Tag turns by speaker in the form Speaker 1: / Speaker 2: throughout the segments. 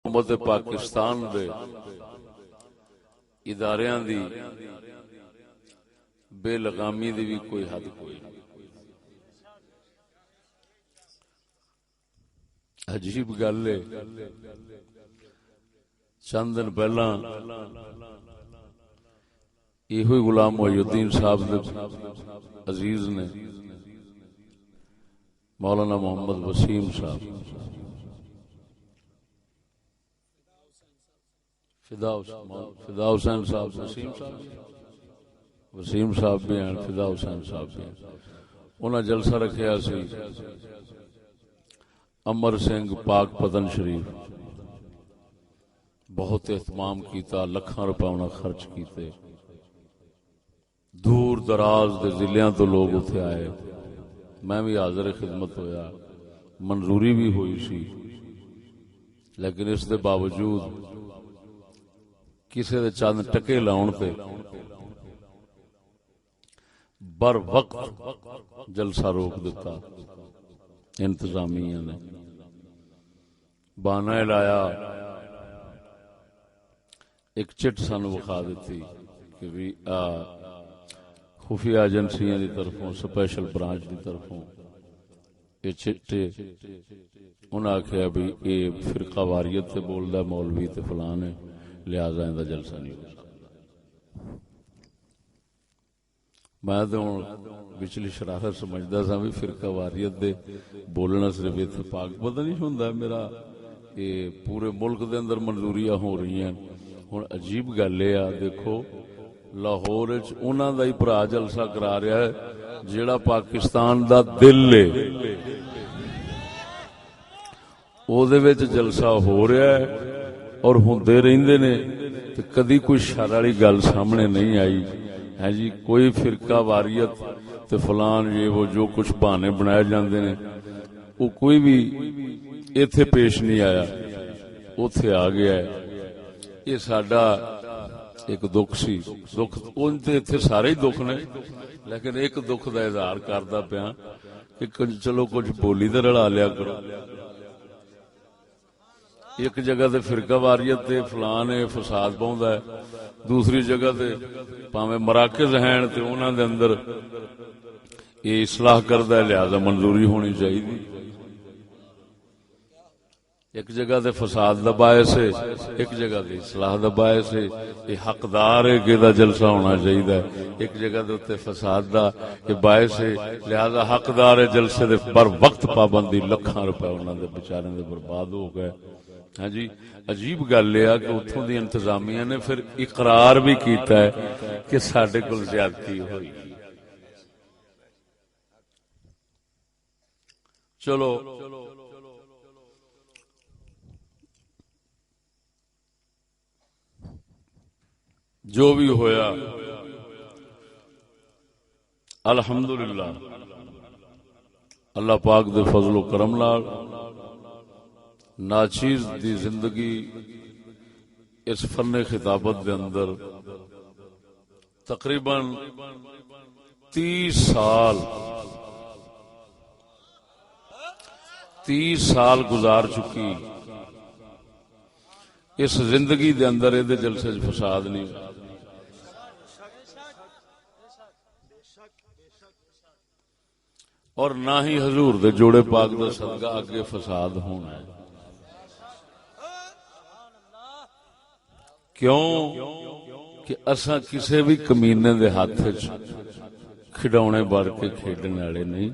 Speaker 1: حکومت پاکستان دے اداریاں دی بے لگامی دی بھی کوئی حد کوئی نہیں۔ عجیب گل ہے، چند دن پہلا یہ غلام محی الدین صاحب دے عزیز نے مولانا محمد وسیم صاحب فدا حسین صاحب وسیم صاحب بھی ہیں، فدا حسین صاحب بھی ہیں، انہاں جلسہ رکھیا سی امر سنگھ پاک پتن شریف، بہت اہتمام کیتا، لکھاں روپے انہاں خرچ کیتے، دور دراز دے ضلعوں تو لوگ اتنے آئے، میں بھی حاضر خدمت ہویا، منظوری بھی ہوئی سی، لیکن اس دے باوجود کسی دے چند ٹکے لاؤن تے بر وقت جلسہ روک دیتا انتظامیہ نے، بہانہ لایا، ایک چٹ سانو وکھا دیتی کہ بھی خفیہ ایجنسیاں دی طرفوں، سپیشل برانچ دی طرفوں یہ چٹے انہاں آکھیا بھی یہ فرقہ واریت تے بولدا مولوی تے فلان ہے، لہذا ان دا جلسہ نہیں ہو سکتا۔ میں تو پچھلی شرارت سمجھدا سا بھی فرقہ واریت دے بولنا صرف اتفاق پتہ نہیں ہوندا میرا، یہ پورے ملک دے اندر منظوریاں ہو رہی ہیں۔ ہن عجیب گل ہے، دیکھو لاہور وچ انہاں دا ہی بھرا جلسہ کرا رہا ہے جیڑا پاکستان دا دل ہے، او دے وچ جلسہ ہو رہا ہے اور ہوندے رہندے نے تے کدی کوئی شر والی گل سامنے نہیں آئی ہے جی، کوئی فرقہ واریت تے فلان یہ وہ جو کچھ بہانے بنائے جاندے نے وہ کوئی بھی ایتھے پیش نہیں آیا، اوتھے آ گیا ہے۔ یہ ساڈا ایک دکھ سی، دکھ اون تے ایتھے سارے ہی دکھ نے، لیکن ایک دکھ دا اظہار کردا پیا کہ چلو کچھ بولی تے رلا لیا کرو۔ ایک جگہ تے فرقہ واریت تے فلان ہے فساد پاوندا ہے، دوسری جگہ تے پاویں مراکز ہیں تے انہاں دے اندر یہ اصلاح کردا ہے، لہذا منظوری ہونی چاہیے۔ ایک جگہ تے فساد دا باعث ہے، ایک جگہ تے اصلاح دا باعث ہے، یہ حقدار ہے کہ دا جلسہ ہونا چاہیے، ایک جگہ تے فساد دا یہ باعث ہے، لہذا حقدار ہے جلسے دے بر وقت پابندی، لکھاں روپے انہاں دے بیچارے دے برباد ہو گئے۔ ہاں جی، عجیب گل ہے کہ اتھوں دی انتظامیہ نے پھر اقرار بھی کیتا ہے کہ ساڈے کول زیادتی ہوئی۔ چلو جو بھی ہویا الحمدللہ اللہ پاک دے فضل و کرم نال ناچیز دی زندگی اس فن خطابت دے اندر تقریباً 30 سال گزار چکی، اس زندگی دے اندر اے دے جلسے چ فساد نہیں، اور نہ ہی حضور دے جوڑے پاک دا صدقہ اگے فساد ہونا ہے۔ کیوں کہ اساں کسے بھی کمینے دے ہاتھ وچ کھڈونے بڑھ کے کھیڈن والے نہیں،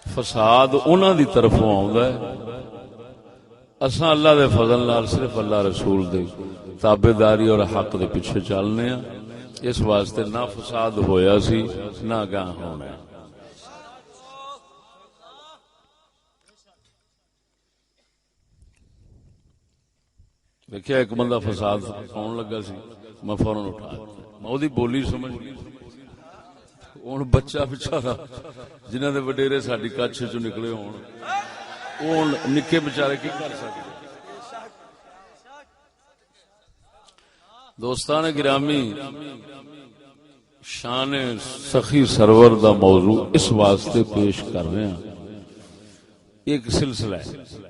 Speaker 1: فساد انہاں دی طرفوں آوندا ہے، اساں اللہ دے فضل نال صرف اللہ رسول دے تابعداری اور حق دے پیچھے چلنے ہاں، اس واسطے نہ فساد ہویا سی نہ گاہ ہونا ہے۔ دیکھیا ایک بندہ فساد پاؤن لگا سی، میں فوراً اٹھا میں دی بولی سمجھ ہوں بچہ بچارا جنہاں دے وڈیرے ساڈی کچھ چوں نکلے ہون وہ نکے بچارے کی کر سکتے۔ دوستان گرامی، شان سخی سرور دا موضوع اس واسطے پیش کر رہے ہیں، ایک سلسلہ ہے